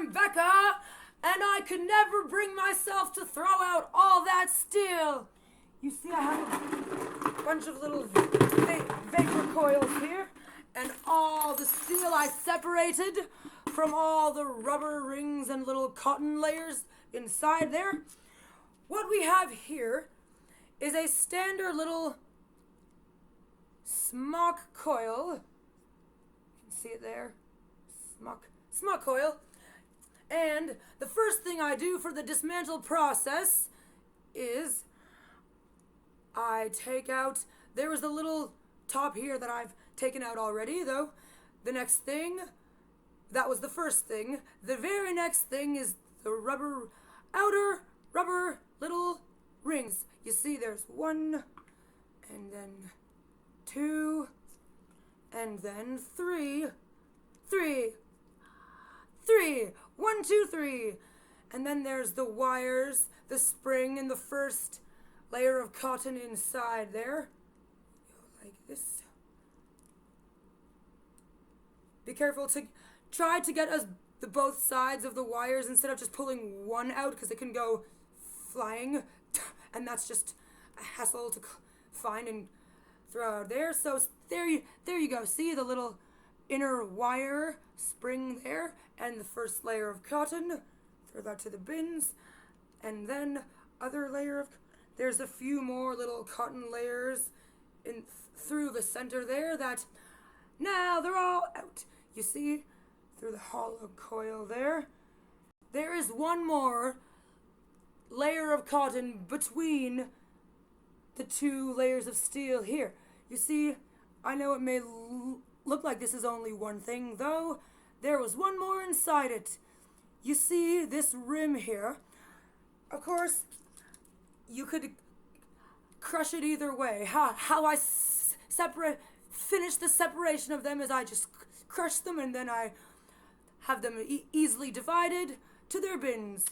I'm Becca, and I could never bring myself to throw out all that steel. You see, I have a bunch of little vapor coils here, and all the steel I separated from all the rubber rings and little cotton layers inside there. What we have here is a standard little smok coil. You can see it there. Smok coil. And the first thing I do for the dismantle process is I take out, there was a little top here that I've taken out already though. The next thing, that was the first thing. The very next thing is the outer rubber little rings. You see there's one, and then two, and then three. 1, 2, 3. And then there's the wires, the spring, and the first layer of cotton inside there. Like this. Be careful to try to get the both sides of the wires instead of just pulling one out, because it can go flying, and that's just a hassle to find and throw out there. So there you go. See the little inner wire spring there, and the first layer of cotton. Throw that to the bins, and then other layer of. There's a few more little cotton layers through the center there. That now they're all out. You see through the hollow coil there. There is one more layer of cotton between the two layers of steel here. You see, I know it may look like this is only one thing, though there was one more inside it. You see this rim here. Of course, you could crush it either way. How I finish the separation of them is I just crush them, and then I have them easily divided to their bins.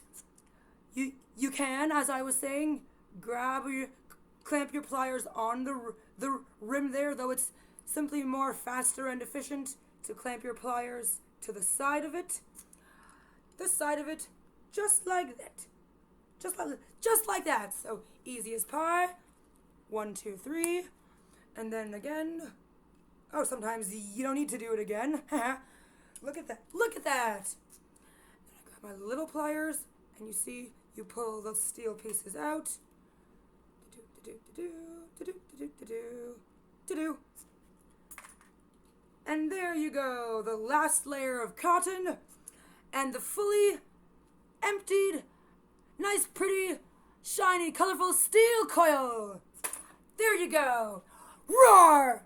You can, as I was saying, clamp your pliers on the rim there, though it's simply more faster and efficient to clamp your pliers to the side of it. The side of it, just like that. Just like that. So easy as pie. 1, 2, 3. And then again. Oh, sometimes you don't need to do it again. Look at that. Look at that. Then I grab my little pliers, and you see, you pull the steel pieces out. And there you go, the last layer of cotton and the fully emptied, nice, pretty, shiny, colorful steel coil. There you go. Roar!